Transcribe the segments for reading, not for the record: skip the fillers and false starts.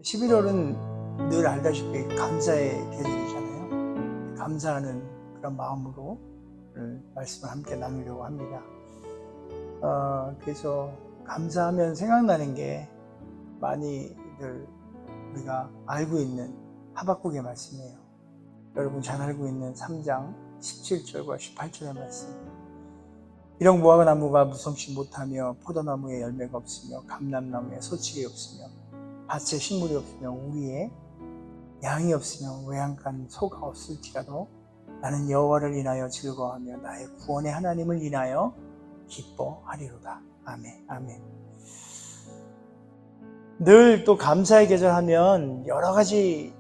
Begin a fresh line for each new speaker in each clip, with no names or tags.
11월은 늘 알다시피 감사의 계절이잖아요. 감사하는 그런 마음으로 오늘 말씀을 함께 나누려고 합니다. 그래서 감사하면 생각나는 게 많이들 우리가 알고 있는 하박국의 말씀이에요. 여러분 잘 알고 있는 3장 17절과 18절의 말씀. 비록 무화과나무가 무성치 못하며 포도나무에 열매가 없으며 감람나무에 소출이 없으며 밭에 식물이 없으며 우리의 양이 없으며 외양간 소가 없을지라도 나는 여호와를 인하여 즐거워하며 나의 구원의 하나님을 인하여 기뻐하리로다. 아멘. 아멘. 늘 또 감사의 계절 하면 여러 가지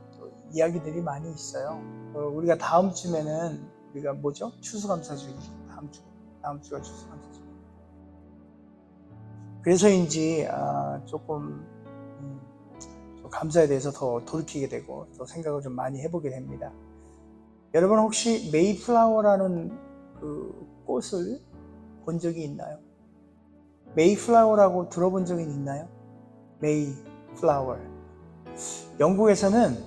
이야기들이 많이 있어요. 우리가 다음 주면은 우리가 뭐죠? 추수감사주일. 다음 주가 추수감사주일. 그래서인지 조금 감사에 대해서 더 돌이키게 되고 또 생각을 좀 많이 해보게 됩니다. 여러분 혹시 메이플라워라는 그 꽃을 본 적이 있나요? 메이플라워라고 들어본 적이 있나요? 메이플라워. 영국에서는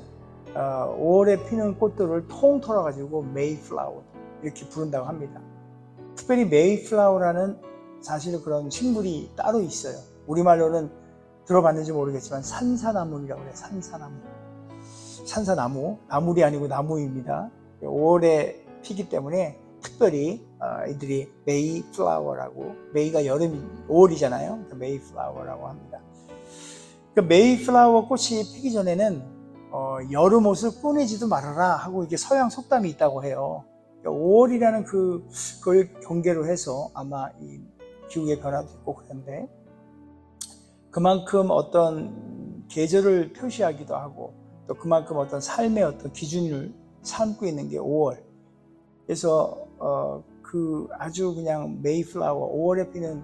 5월에 피는 꽃들을 통 털어가지고 메이플라워 이렇게 부른다고 합니다. 특별히 메이플라워라는 사실은 그런 식물이 따로 있어요. 우리말로는 들어봤는지 모르겠지만 산사나무라고 해요. 산사나무. 나물이 아니고 나무입니다. 5월에 피기 때문에 특별히 이들이 메이플라워라고, 메이가 여름이 5월이잖아요. 메이플라워라고 합니다. 메이플라워 꽃이 피기 전에는 여름 옷을 꺼내지도 말아라 하고 이게 서양 속담이 있다고 해요. 5월이라는 그걸 경계로 해서 아마 이 기후의 변화도 있고 그런데 그만큼 어떤 계절을 표시하기도 하고 또 그만큼 어떤 삶의 어떤 기준을 삼고 있는 게 5월. 그래서 그 아주 그냥 메이플라워, 5월에 피는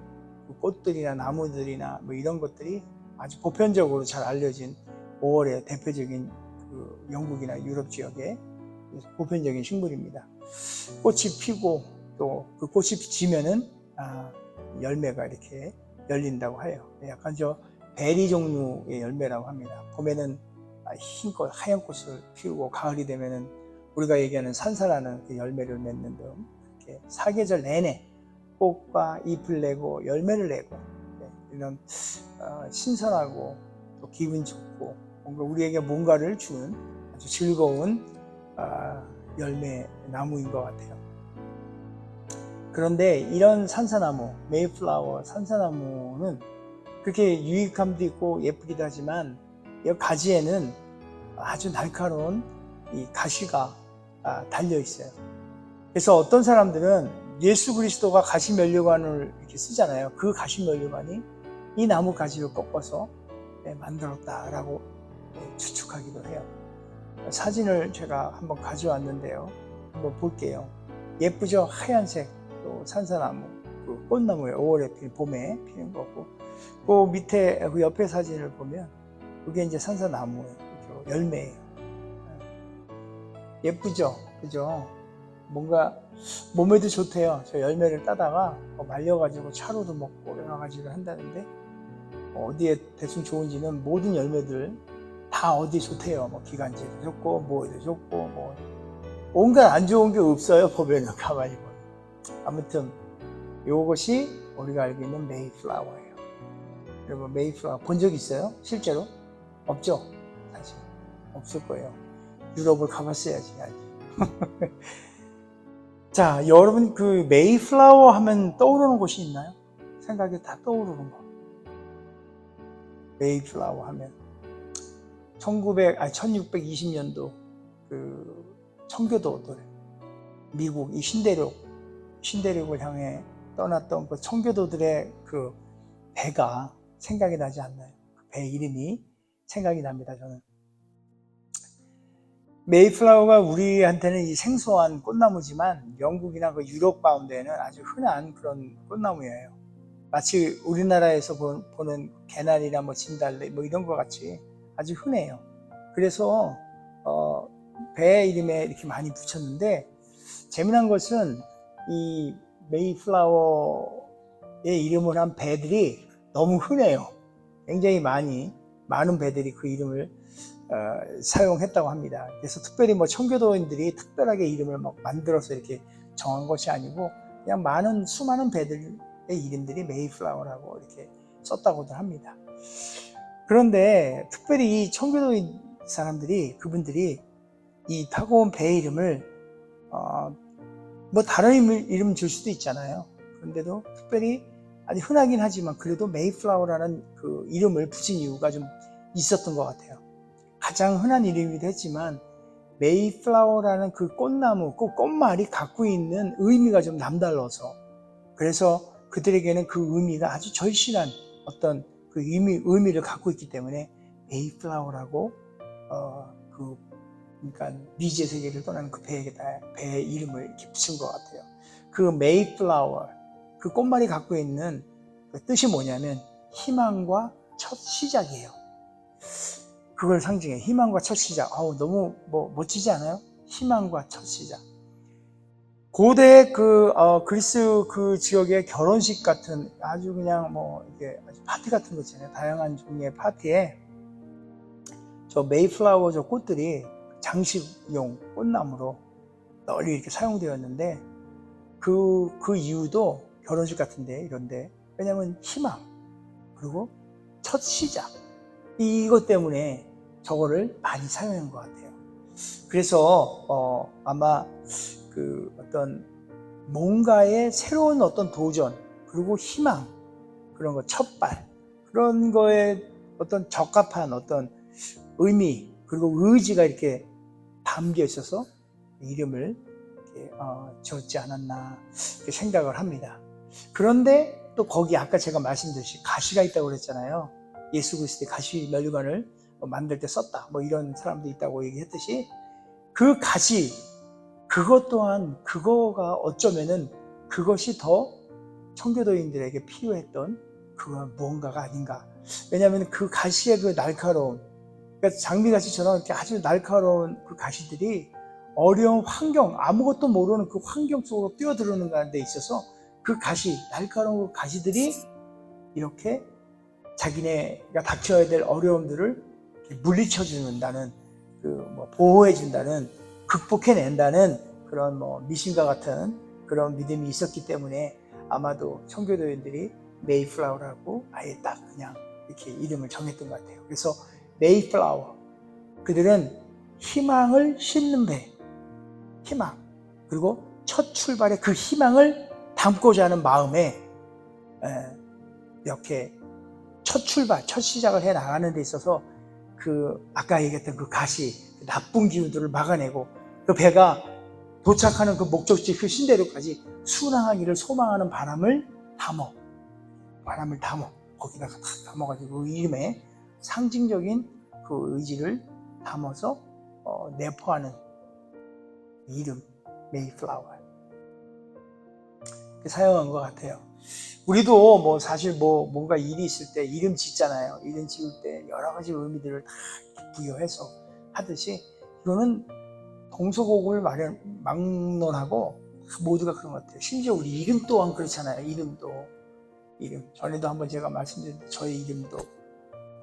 그 꽃들이나 나무들이나 뭐 이런 것들이 아주 보편적으로 잘 알려진 5월의 대표적인 그 영국이나 유럽 지역의 보편적인 식물입니다. 꽃이 피고 또 그 꽃이 지면은 열매가 이렇게 열린다고 해요. 약간 베리 종류의 열매라고 합니다. 봄에는 흰 꽃, 하얀 꽃을 피우고 가을이 되면은 우리가 얘기하는 산사라는 그 열매를 맺는 등 이렇게 사계절 내내 꽃과 잎을 내고 열매를 내고 이런 신선하고 또 기분 좋고 뭔가 우리에게 뭔가를 주는 아주 즐거운 열매 나무인 것 같아요. 그런데 이런 산사나무, 메이플라워 산사나무는 그렇게 유익함도 있고 예쁘기도 하지만 이 가지에는 아주 날카로운 이 가시가 달려 있어요. 그래서 어떤 사람들은 예수 그리스도가 가시면류관을 이렇게 쓰잖아요. 그 가시면류관이 이 나무 가지를 꺾어서 만들었다라고 추측하기도 해요. 사진을 제가 한번 가져왔는데요. 한번 볼게요. 예쁘죠? 하얀색 또 산사나무, 그 꽃나무예요. 5월에 봄에 피는 거고, 그 밑에 그 옆에 사진을 보면 그게 이제 산사나무예요. 그죠? 열매예요. 예쁘죠? 그죠? 뭔가 몸에도 좋대요. 저 열매를 따다가 말려가지고 차로도 먹고 여러 가지를 한다는데 어디에 대충 좋은지는 모든 열매들 다 어디에 좋대요. 뭐 기관지에도 좋고 뭐에도 좋고 뭐 온갖 안 좋은 게 없어요. 보면은 가만히 보면. 아무튼 요것이 우리가 알고 있는 메이플라워예요. 여러분 메이플라워 본 적 있어요? 실제로? 없죠? 사실 없을 거예요. 유럽을 가봤어야지. 자, 여러분 그 메이플라워 하면 떠오르는 곳이 있나요? 생각에 다 떠오르는 거. 메이플라워 하면 1620년도 그 청교도들 미국 이 신대륙을 향해 떠났던 그 청교도들의 그 배가 생각이 나지 않나요? 그 배 이름이 생각이 납니다. 저는 메이플라워가 우리한테는 이 생소한 꽃나무지만 영국이나 그 유럽 가운데는 아주 흔한 그런 꽃나무예요. 마치 우리나라에서 보는 개나리나 뭐 진달래 뭐 이런 것 같이 아주 흔해요. 그래서 배 이름에 이렇게 많이 붙였는데 재미난 것은 이 메이플라워의 이름을 한 배들이 너무 흔해요. 굉장히 많이 많은 배들이 그 이름을 사용했다고 합니다. 그래서 특별히 뭐 청교도인들이 특별하게 이름을 막 만들어서 이렇게 정한 것이 아니고 그냥 수많은 배들의 이름들이 메이플라워라고 이렇게 썼다고도 합니다. 그런데 특별히 이 청교도인 사람들이 그분들이 이 타고 온 배의 이름을 뭐 다른 이름 줄 수도 있잖아요. 그런데도 특별히 아주 흔하긴 하지만 그래도 메이플라워라는 그 이름을 붙인 이유가 좀 있었던 것 같아요. 가장 흔한 이름이기도 했지만 메이플라워라는 그 꽃나무, 그 꽃말이 갖고 있는 의미가 좀 남달라서 그래서 그들에게는 그 의미가 아주 절실한 어떤 그 의미를 갖고 있기 때문에 메이플라워라고 그러니까 미지의 세계를 떠나는 그 배의 이름을 이렇게 붙인 것 같아요. 그 메이플라워, 그 꽃말이 갖고 있는 그 뜻이 뭐냐면 희망과 첫 시작이에요. 그걸 상징해. 희망과 첫 시작. 너무 멋지지 않아요? 희망과 첫 시작. 고대 그리스 그 지역의 결혼식 같은 아주 그냥 이게 아주 파티 같은 거 있잖아요. 다양한 종류의 파티에 저 메이플라워 저 꽃들이 장식용 꽃나무로 널리 이렇게 사용되었는데 그 이유도 결혼식 같은데 이런데 왜냐면 희망 그리고 첫 시작 이것 때문에 저거를 많이 사용한 것 같아요. 그래서 아마 그 어떤 뭔가의 새로운 어떤 도전 그리고 희망 그런 거 첫발 그런 거에 어떤 적합한 어떤 의미 그리고 의지가 이렇게 담겨 있어서 이름을 이렇게 지었지 않았나 이렇게 생각을 합니다. 그런데 또 거기 아까 제가 말씀드렸듯이 가시가 있다고 그랬잖아요. 예수 그리스도의 가시 멸관을 만들 때 썼다 이런 사람도 있다고 얘기했듯이 그 가시 그것 또한 그거가 어쩌면은 그것이 더 청교도인들에게 필요했던 그런 무언가가 아닌가. 왜냐하면 그 가시의 그 날카로운 그러니까 장미가시처럼 이렇게 아주 날카로운 그 가시들이 어려운 환경 아무것도 모르는 그 환경 속으로 뛰어들어오는 데 있어서 그 가시 날카로운 그 가시들이 이렇게 자기네가 닥쳐야 될 어려움들을 물리쳐 준다는 보호해 준다는 극복해낸다는 그런 미신과 같은 그런 믿음이 있었기 때문에 아마도 청교도인들이 메이플라워라고 아예 딱 그냥 이렇게 이름을 정했던 것 같아요. 그래서 메이플라워 그들은 희망을 심는 배 희망 그리고 첫 출발의 그 희망을 담고자 하는 마음에 이렇게 첫 출발, 첫 시작을 해 나가는 데 있어서 아까 얘기했던 그 가시, 나쁜 기운들을 막아내고 그 배가 도착하는 그 목적지 그 신대로까지 순항하기를 소망하는 바람을 담어 거기다가 탁 담아가지고 그 이름에 상징적인 그 의지를 담아서 내포하는 이름 메이플라워 사용한 것 같아요. 우리도 사실 뭔가 일이 있을 때 이름 짓잖아요. 이름 지을 때 여러 가지 의미들을 다 부여해서 하듯이 이거는 동서고금을 막론하고 모두가 그런 것 같아요. 심지어 우리 이름 또한 그렇잖아요. 이름 전에도 한번 제가 말씀드렸는데 저의 이름도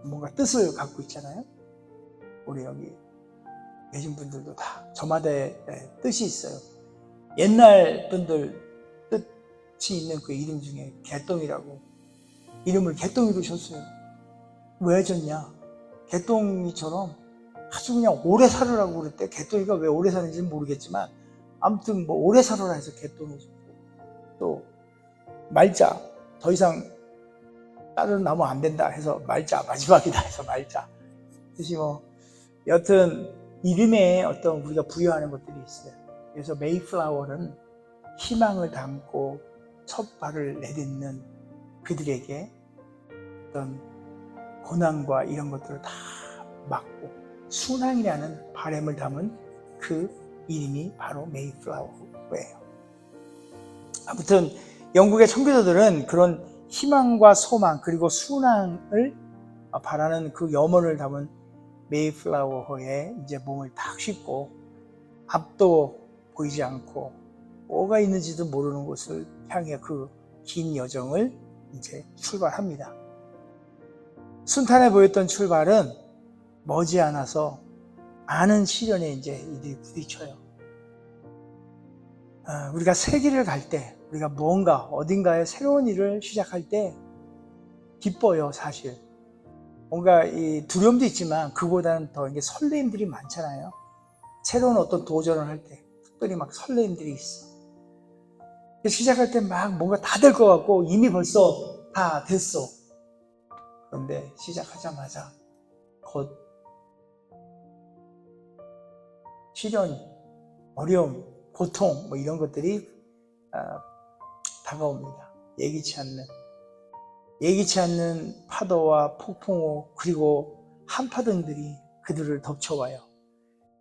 뭔가 뜻을 갖고 있잖아요. 우리 여기 계신 분들도 다 저마다의 뜻이 있어요. 옛날 분들 뜻이 있는 그 이름 중에 개똥이라고 이름을 개똥이로 줬어요. 왜 줬냐? 개똥이처럼 아주 그냥 오래 살으라고 그랬대. 개똥이가 왜 오래 사는지는 모르겠지만 아무튼 오래 살으라 해서 개똥이 줬고 또 말자 더 이상 다른 나무 안 된다 해서 말자 마지막이다 해서 말자 뜻이 여튼 이름에 어떤 우리가 부여하는 것들이 있어요. 그래서 메이플라워는 희망을 담고 첫 발을 내딛는 그들에게 어떤 고난과 이런 것들을 다 막고 순항이라는 바람을 담은 그 이름이 바로 메이플라워예요. 아무튼 영국의 청교도들은 그런 희망과 소망 그리고 순항을 바라는 그 염원을 담은 메이플라워호에 이제 몸을 탁 싣고 앞도 보이지 않고 뭐가 있는지도 모르는 곳을 향해 그 긴 여정을 이제 출발합니다. 순탄해 보였던 출발은 머지않아서 많은 시련에 이제 이들이 부딪혀요. 우리가 새 길을 갈 때, 우리가 뭔가 어딘가에 새로운 일을 시작할 때 기뻐요, 사실. 뭔가 이 두려움도 있지만 그보다는 더 이게 설레임들이 많잖아요. 새로운 어떤 도전을 할 때 특별히 막 설레임들이 있어. 시작할 때 막 뭔가 다 될 것 같고 이미 벌써 다 됐어. 그런데 시작하자마자 곧 시련, 어려움, 고통 뭐 이런 것들이 다가옵니다. 예기치 않는 파도와 폭풍우 그리고 한파등들이 그들을 덮쳐와요.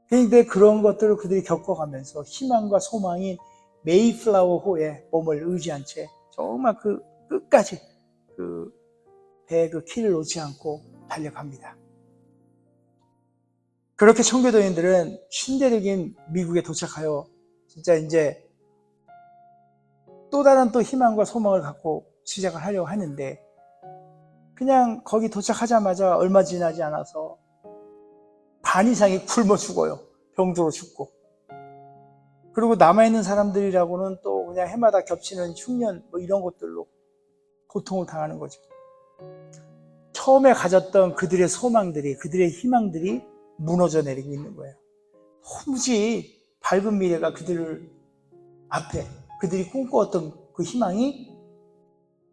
그런데 그런 것들을 그들이 겪어가면서 희망과 소망인 메이플라워호에 몸을 의지한 채 정말 그 끝까지 그 배의 그 키를 놓지 않고 달려갑니다. 그렇게 청교도인들은 신대륙인 미국에 도착하여 진짜 이제 또 다른 또 희망과 소망을 갖고 시작을 하려고 하는데 그냥 거기 도착하자마자 얼마 지나지 않아서 반 이상이 굶어 죽어요. 병들어 죽고. 그리고 남아있는 사람들이라고는 또 그냥 해마다 겹치는 흉년 뭐 이런 것들로 고통을 당하는 거죠. 처음에 가졌던 그들의 소망들이, 그들의 희망들이 무너져 내리고 있는 거예요. 도무지 밝은 미래가 그들 앞에, 그들이 꿈꿔왔던 그 희망이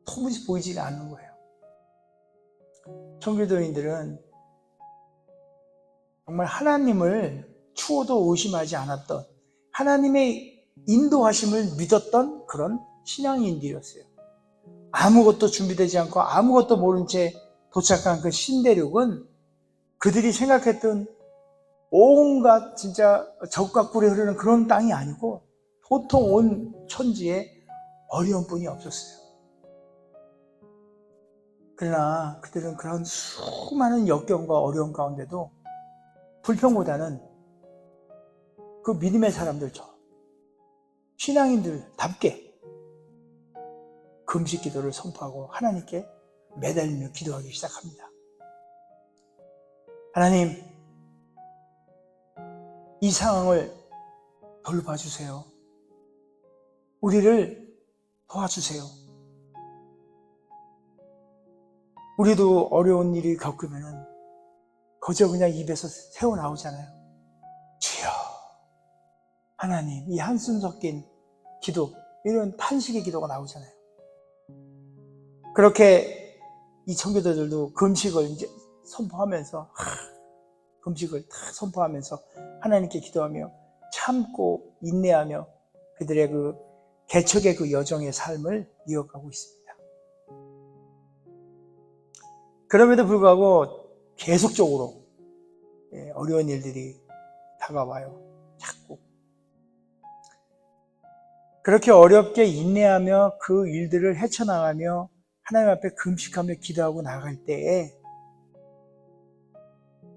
도무지 보이지가 않는 거예요. 청교도인들은 정말 하나님을 추호도 의심하지 않았던, 하나님의 인도하심을 믿었던 그런 신앙인들이었어요. 아무것도 준비되지 않고 아무것도 모른 채 도착한 그 신대륙은 그들이 생각했던 온갖 진짜 적과 꿀이 흐르는 그런 땅이 아니고 보통 온 천지에 어려움뿐이 없었어요. 그러나 그들은 그런 수많은 역경과 어려움 가운데도 불평보다는 그 믿음의 사람들처럼 신앙인들답게 금식 기도를 선포하고 하나님께 매달리며 기도하기 시작합니다. 하나님, 이 상황을 돌봐주세요. 우리를 도와주세요. 우리도 어려운 일이 겪으면 거저 그냥 입에서 새어나오잖아요. 주여, 하나님, 이 한숨 섞인 기도, 이런 탄식의 기도가 나오잖아요. 그렇게 이 청교도들도 금식을 이제 선포하면서, 금식을 다 선포하면서 하나님께 기도하며 참고 인내하며 그들의 그 개척의 그 여정의 삶을 이어가고 있습니다. 그럼에도 불구하고 계속적으로 어려운 일들이 다가와요. 자꾸. 그렇게 어렵게 인내하며 그 일들을 헤쳐나가며 하나님 앞에 금식하며 기도하고 나갈 때에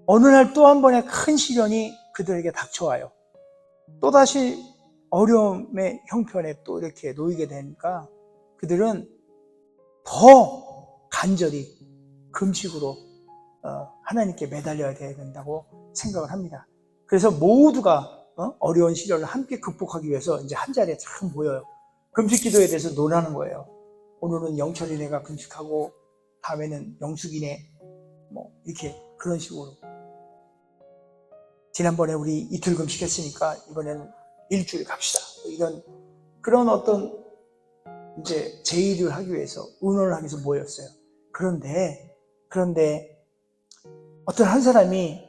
어느 날 또 한 번의 큰 시련이 그들에게 닥쳐와요. 또다시 어려움의 형편에 또 이렇게 놓이게 되니까 그들은 더 간절히 금식으로 하나님께 매달려야 된다고 생각을 합니다. 그래서 모두가 어려운 시련을 함께 극복하기 위해서 이제 한 자리에 참 모여요. 금식 기도에 대해서 논하는 거예요. 오늘은 영철이네가 금식하고 다음에는 영숙이네 뭐 이렇게 그런 식으로. 지난번에 우리 이틀 금식했으니까 이번에는 일주일 갑시다. 이런 그런 어떤 이제 제의를 하기 위해서 의논을 하기 위해서 모였어요. 그런데 어떤 한 사람이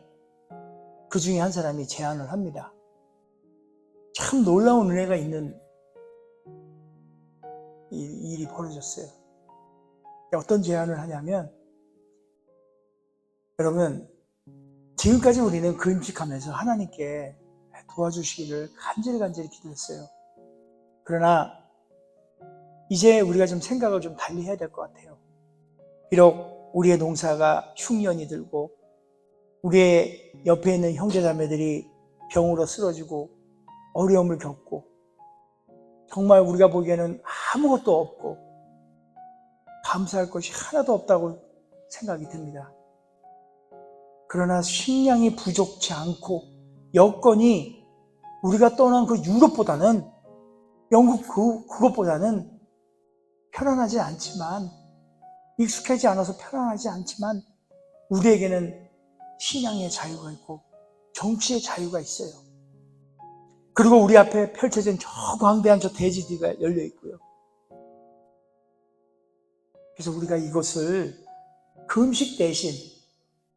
그 중에 한 사람이 제안을 합니다. 참 놀라운 은혜가 있는 이 일이 벌어졌어요. 어떤 제안을 하냐면, 여러분, 지금까지 우리는 금식하면서 하나님께 도와주시기를 간절히 기도했어요. 그러나 이제 우리가 좀 생각을 좀 달리 해야 될 것 같아요. 비록 우리의 농사가 흉년이 들고 우리의 옆에 있는 형제자매들이 병으로 쓰러지고 어려움을 겪고 정말 우리가 보기에는 아무것도 없고 감사할 것이 하나도 없다고 생각이 듭니다. 그러나 식량이 부족치 않고 여건이 우리가 떠난 그 유럽보다는 영국 그것보다는 편안하지 않지만 익숙하지 않아서 편안하지 않지만 우리에게는 신앙의 자유가 있고 정치의 자유가 있어요. 그리고 우리 앞에 펼쳐진 저 광대한 저 대지가 열려 있고요. 그래서 우리가 이것을 금식 대신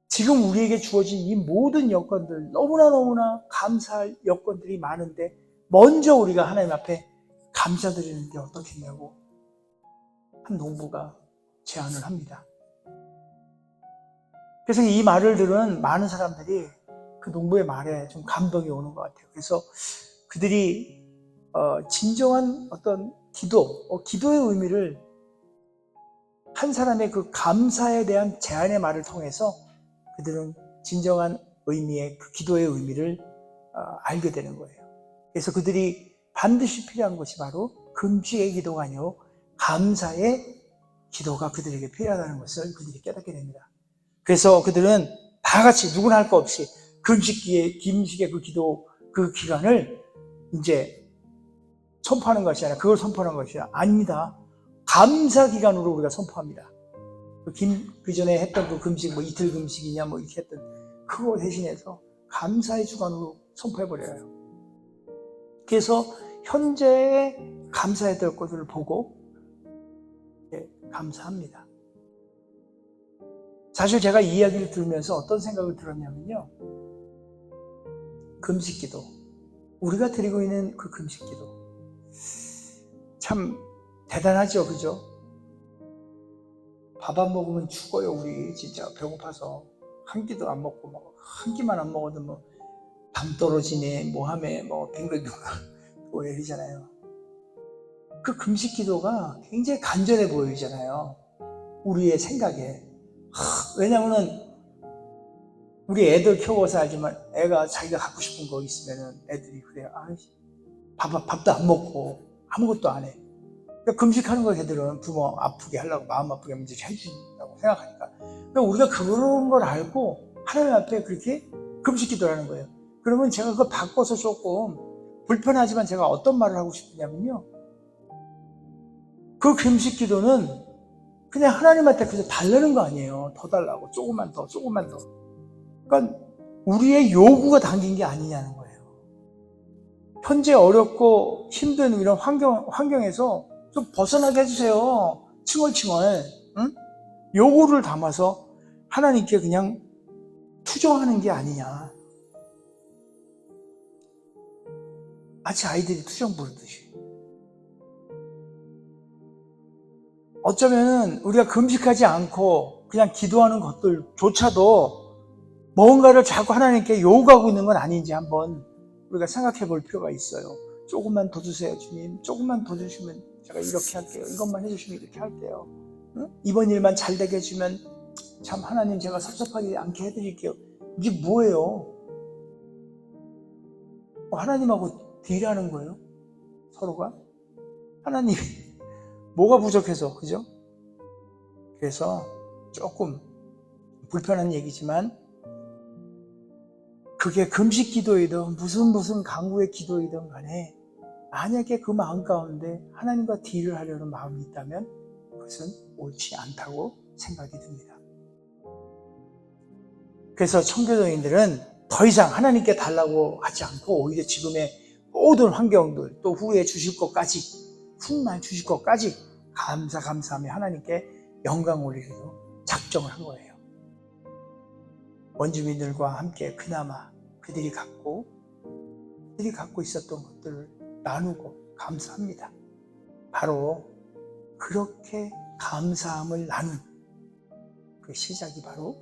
지금 우리에게 주어진 이 모든 여건들, 너무나 감사할 여건들이 많은데 먼저 우리가 하나님 앞에 감사드리는 게 어떻겠냐고 한 농부가 제안을 합니다. 그래서 이 말을 들은 많은 사람들이 그 농부의 말에 좀 감동이 오는 것 같아요. 그래서 그들이 진정한 어떤 기도의 의미를 한 사람의 그 감사에 대한 제안의 말을 통해서 그들은 진정한 의미의 그 기도의 의미를 알게 되는 거예요. 그래서 그들이 반드시 필요한 것이 바로 금식의 기도가 아니고 감사의 기도가 그들에게 필요하다는 것을 그들이 깨닫게 됩니다. 그래서 그들은 다 같이 누구나 할 거 없이 금식의 그 기도 그 기간을 이제 선포하는 것이 아니라 그걸 선포하는 것이 아닙니다. 감사 기간으로 우리가 선포합니다. 그 전에 했던 그 금식, 뭐 이틀 금식이냐, 뭐 이렇게 했던 그거 대신해서 감사의 주간으로 선포해버려요. 그래서 현재의 감사해야 될 것을 보고 감사합니다. 사실 제가 이 이야기를 들으면서 어떤 생각을 들었냐면요. 금식 기도. 우리가 드리고 있는 그 금식 기도. 참 대단하죠, 그죠? 밥 안 먹으면 죽어요, 우리 진짜 배고파서. 한 끼도 안 먹고, 뭐, 한 끼만 안 먹어도 뭐, 담 떨어지네, 뭐 하매, 뭐, 뱅글뱅글, 뭐 이러잖아요. 그 금식 기도가 굉장히 간절해 보이잖아요. 우리의 생각에. 왜냐면은, 우리 애들 키워서 알지만, 애가 자기가 갖고 싶은 거 있으면은 애들이 그래요. 밥도 안 먹고, 아무것도 안 해. 그러니까 금식하는 거 걔들은 부모 아프게 하려고, 마음 아프게 하면 이제 해준다고 생각하니까. 그러니까 우리가 그런 걸 알고 하나님 앞에 그렇게 금식 기도를 하는 거예요. 그러면 제가 그걸 바꿔서 조금 불편하지만 제가 어떤 말을 하고 싶으냐면요. 그 금식 기도는 그냥 하나님한테 그저 달라는 거 아니에요. 더 달라고. 조금만 더. 그러니까 우리의 요구가 담긴 게 아니냐는 거예요. 현재 어렵고 힘든 이런 환경에서 좀 벗어나게 해주세요. 칭얼칭얼. 응? 요구를 담아서 하나님께 그냥 투정하는 게 아니냐. 마치 아이들이 투정 부르듯이. 어쩌면 우리가 금식하지 않고 그냥 기도하는 것들조차도 뭔가를 자꾸 하나님께 요구하고 있는 건 아닌지 한번 우리가 생각해 볼 필요가 있어요. 조금만 더 주세요, 주님. 조금만 더 주시면 제가 이렇게 할게요. 이것만 해주시면 이렇게 할게요. 응? 이번 일만 잘 되게 해주면 참 하나님 제가 섭섭하지 않게 해드릴게요. 이게 뭐예요? 하나님하고 딜하는 거예요? 서로가? 하나님 뭐가 부족해서, 그죠? 그래서 조금 불편한 얘기지만 그게 금식 기도이든 무슨 강구의 기도이든 간에 만약에 그 마음 가운데 하나님과 딜을 하려는 마음이 있다면 그것은 옳지 않다고 생각이 듭니다. 그래서 청교도인들은 더 이상 하나님께 달라고 하지 않고 오히려 지금의 모든 환경들 또 후에 주실 것까지 훗날 주실 것까지 감사하며 하나님께 영광 올리기로 작정을 한 거예요. 원주민들과 함께 그나마 그들이 갖고 있었던 것들을 나누고 감사합니다. 바로 그렇게 감사함을 나눈 그 시작이 바로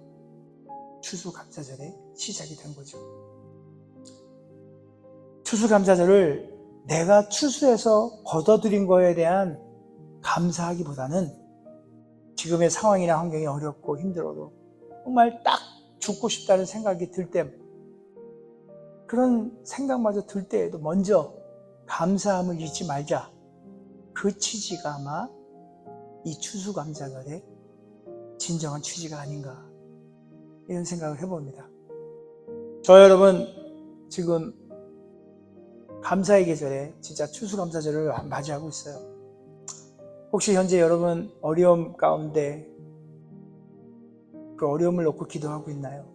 추수감사절의 시작이 된 거죠. 추수감사절을 내가 추수해서 거둬들인 거에 대한 감사하기보다는 지금의 상황이나 환경이 어렵고 힘들어도 정말 딱 죽고 싶다는 생각이 들 때, 그런 생각마저 들 때에도 먼저 감사함을 잊지 말자. 그 취지가 아마 이 추수감사절의 진정한 취지가 아닌가 이런 생각을 해봅니다. 저 여러분 지금 감사의 계절에 진짜 추수감사절을 맞이하고 있어요. 혹시 현재 여러분 어려움 가운데 그 어려움을 놓고 기도하고 있나요?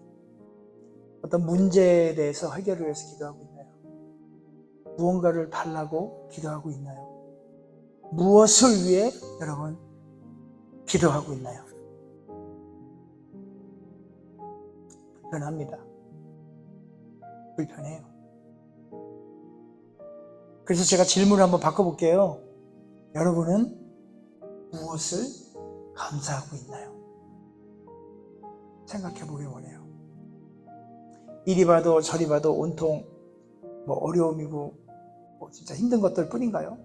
어떤 문제에 대해서 해결을 위해서 기도하고 있나요? 무언가를 달라고 기도하고 있나요? 무엇을 위해 여러분 기도하고 있나요? 불편합니다. 불편해요. 그래서 제가 질문을 한번 바꿔볼게요. 여러분은 무엇을 감사하고 있나요? 생각해 보기 원해요. 이리 봐도 저리 봐도 온통 어려움이고 진짜 힘든 것들 뿐인가요?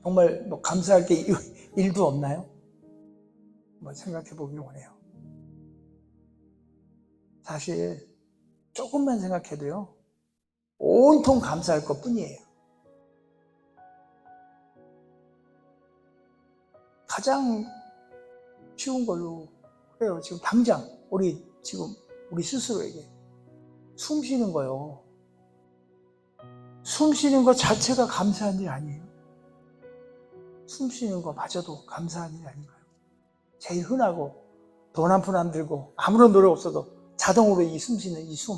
정말 감사할 게 일도 없나요? 생각해 보기 원해요. 사실 조금만 생각해도요, 온통 감사할 것 뿐이에요. 가장 쉬운 걸로 그래요. 지금 당장 우리 스스로에게 숨 쉬는 거요. 숨 쉬는 것 자체가 감사한 일 아니에요? 숨 쉬는 거 마저도 감사한 일 아닌가요? 제일 흔하고 돈 한 푼 안 들고 아무런 노력 없어도 자동으로 이 숨 쉬는 이 숨.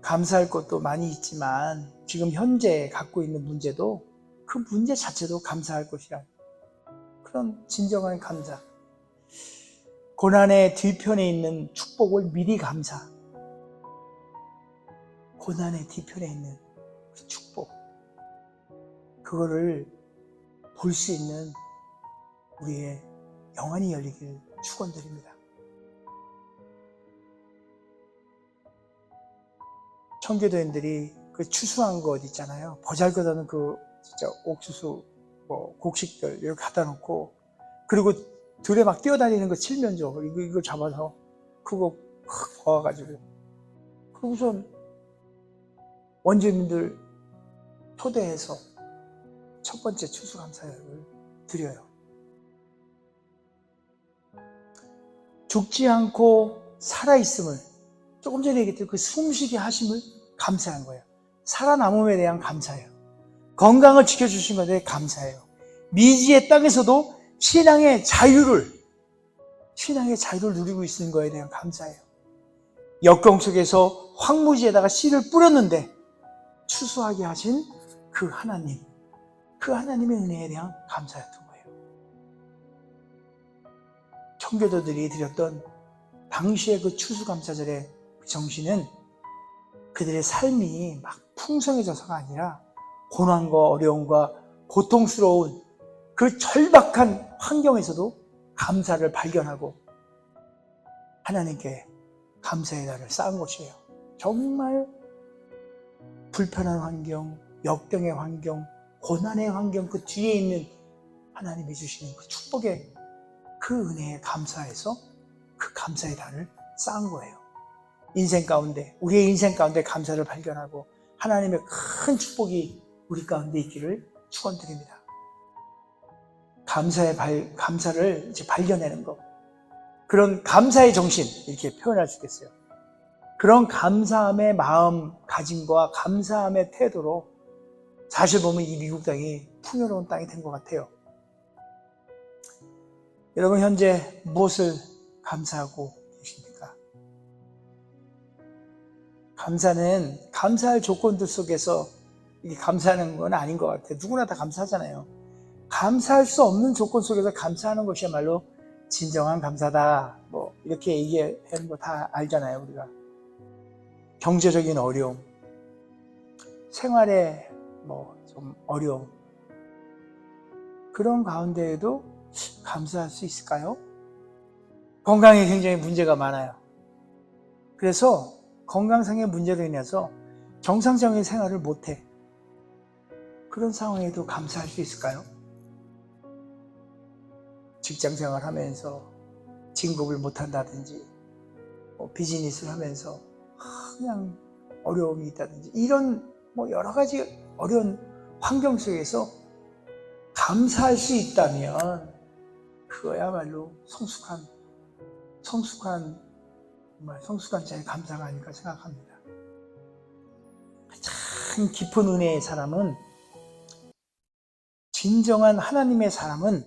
감사할 것도 많이 있지만 지금 현재 갖고 있는 문제도 그 문제 자체도 감사할 것이라 그런 진정한 감사. 고난의 뒤편에 있는 축복을 미리 감사. 고난의 뒤편에 있는 그 축복. 그거를 볼 수 있는 우리의 영안이 열리길 축원드립니다. 청교도인들이 그 추수한 것 있잖아요. 보잘것없는 그 진짜 옥수수, 곡식들 이렇게 갖다 놓고 그리고 들에 막 뛰어다니는 거 칠면조 이거 잡아서 그거 모아가지고 그러고선 원주민들 초대해서 첫 번째 추수감사를 드려요. 죽지 않고 살아있음을 조금 전에 얘기했던 그 숨쉬게 하심을 감사한 거예요. 살아남음에 대한 감사예요. 건강을 지켜주신 것에 대해 감사해요. 미지의 땅에서도 신앙의 자유를 누리고 있는 것에 대한 감사해요. 역경 속에서 황무지에다가 씨를 뿌렸는데 추수하게 하신 그 하나님의 은혜에 대한 감사였던 거예요. 청교도들이 드렸던 당시의 그 추수감사절의 그 정신은 그들의 삶이 막 풍성해져서가 아니라 고난과 어려움과 고통스러운 그 절박한 환경에서도 감사를 발견하고 하나님께 감사의 날을 쌓은 것이에요. 정말 불편한 환경, 역경의 환경, 고난의 환경 그 뒤에 있는 하나님이 주시는 그 축복의 그 은혜에 감사해서 그 감사의 달을 쌓은 거예요. 우리의 인생 가운데 감사를 발견하고 하나님의 큰 축복이 우리 가운데 있기를 축원드립니다. 감사를 이제 발견하는 것. 그런 감사의 정신, 이렇게 표현할 수 있겠어요. 그런 감사함의 마음가짐과 감사함의 태도로 사실 보면 이 미국 땅이 풍요로운 땅이 된 것 같아요. 여러분 현재 무엇을 감사하고 계십니까? 감사는 감사할 조건들 속에서 이게 감사하는 건 아닌 것 같아요. 누구나 다 감사하잖아요. 감사할 수 없는 조건 속에서 감사하는 것이야말로 진정한 감사다. 이렇게 얘기하는 거 다 알잖아요, 우리가. 경제적인 어려움, 생활에 좀 어려움, 그런 가운데에도 감사할 수 있을까요? 건강에 굉장히 문제가 많아요. 그래서 건강상의 문제로 인해서 정상적인 생활을 못해. 그런 상황에도 감사할 수 있을까요? 직장 생활하면서 진급을 못한다든지 비즈니스를 하면서 그냥 어려움이 있다든지 이런 여러 가지 어려운 환경 속에서 감사할 수 있다면 그거야말로 정말 성숙한 자의 감사가 아닐까 생각합니다. 참 깊은 은혜의 사람은, 진정한 하나님의 사람은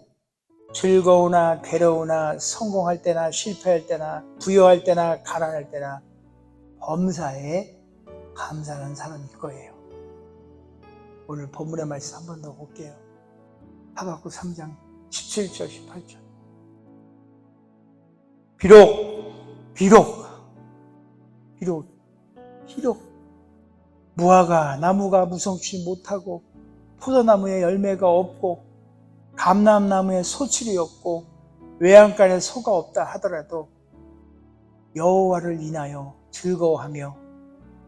즐거우나 괴로우나 성공할 때나 실패할 때나 부여할 때나 가난할 때나 범사에 감사하는 사람일 거예요. 오늘 본문의 말씀 한 번 더 볼게요. 하박국 3장 17절 18절. 비록 무화과 나무가 무성치 못하고 포도나무에 열매가 없고 감람나무에 소출이 없고 외양간에 소가 없다 하더라도 여호와를 인하여 즐거워하며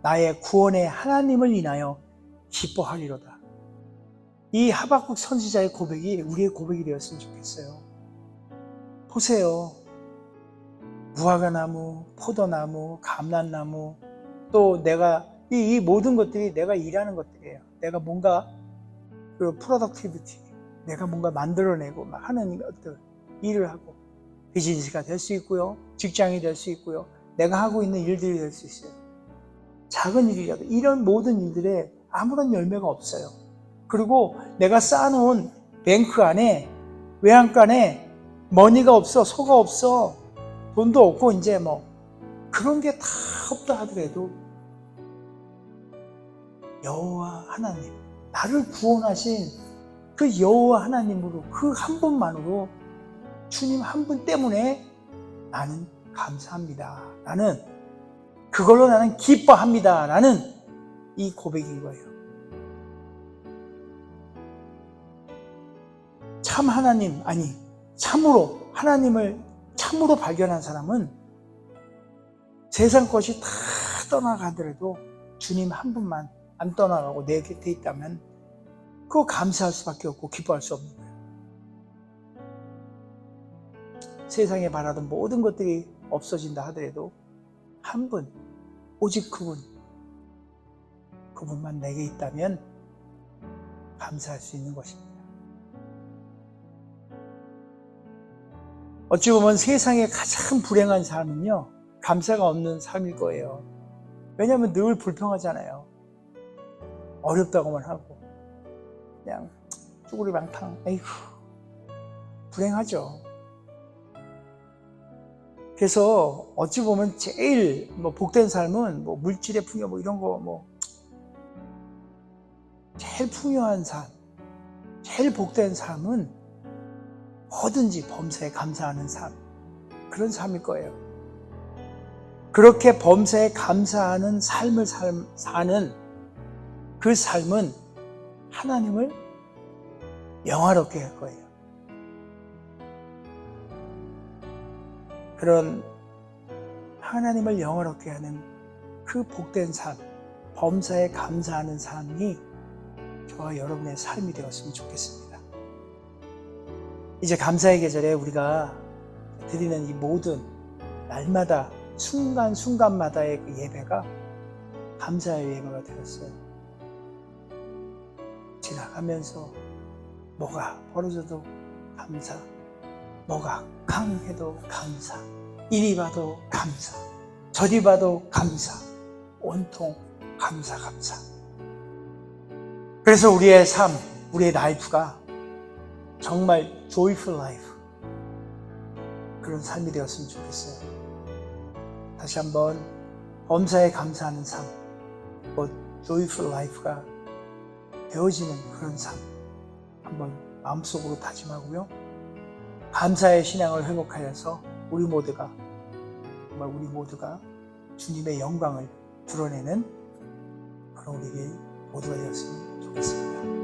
나의 구원의 하나님을 인하여 기뻐하리로다. 이 하박국 선지자의 고백이 우리의 고백이 되었으면 좋겠어요. 보세요. 무화과나무, 포도나무, 감람나무, 또 내가 이 모든 것들이 내가 일하는 것들이에요. 내가 뭔가 그 프로덕티비티, 내가 뭔가 만들어내고 막 하는 어떤 일을 하고 비즈니스가 될 수 있고요, 직장이 될 수 있고요, 내가 하고 있는 일들이 될 수 있어요. 작은 일이라도 이런 모든 일들에 아무런 열매가 없어요. 그리고 내가 쌓아놓은 뱅크 안에, 외양간에 머니가 없어, 소가 없어, 돈도 없고 이제 뭐 그런 게 다 없다 하더라도 여호와 하나님, 나를 구원하신 그 여호와 하나님으로, 그 한 분만으로, 주님 한 분 때문에 나는 감사합니다. 나는 그걸로 나는 기뻐합니다. 라는 이 고백인 거예요. 참 하나님, 아니 참으로 하나님을 참으로 발견한 사람은 세상 것이 다 떠나가더라도 주님 한 분만 안 떠나가고 내 곁에 있다면 그거 감사할 수밖에 없고 기뻐할 수 없는 거예요. 세상에 바라던 모든 것들이 없어진다 하더라도 한 분, 오직 그분만 내게 있다면 감사할 수 있는 것입니다. 어찌 보면 세상에 가장 불행한 삶은요, 감사가 없는 삶일 거예요. 왜냐하면 늘 불평하잖아요. 어렵다고만 하고 그냥 쭈구리망탕, 에이구, 불행하죠. 그래서 어찌 보면 제일 복된 삶은 물질의 풍요 이런 거 제일 풍요한 삶, 제일 복된 삶은 뭐든지 범사에 감사하는 삶, 그런 삶일 거예요. 그렇게 범사에 감사하는 삶을 사는 그 삶은 하나님을 영화롭게 할 거예요. 그런 하나님을 영화롭게 하는 그 복된 삶, 범사에 감사하는 삶이 저와 여러분의 삶이 되었으면 좋겠습니다. 이제 감사의 계절에 우리가 드리는 이 모든 날마다 순간순간마다의 그 예배가 감사의 예배가 되었어요. 지나가면서 뭐가 벌어져도 감사, 뭐가 강해도 감사, 이리 봐도 감사, 저리 봐도 감사, 온통 감사. 그래서 우리의 삶, 우리의 라이프가 정말 joyful life, 그런 삶이 되었으면 좋겠어요. 다시 한번 범사에 감사하는 삶, joyful life가 되어지는 그런 삶 한번 마음속으로 다짐하고요. 감사의 신앙을 회복하여서 우리 모두가 주님의 영광을 드러내는 그런 우리 모두가 되었으면 좋겠습니다.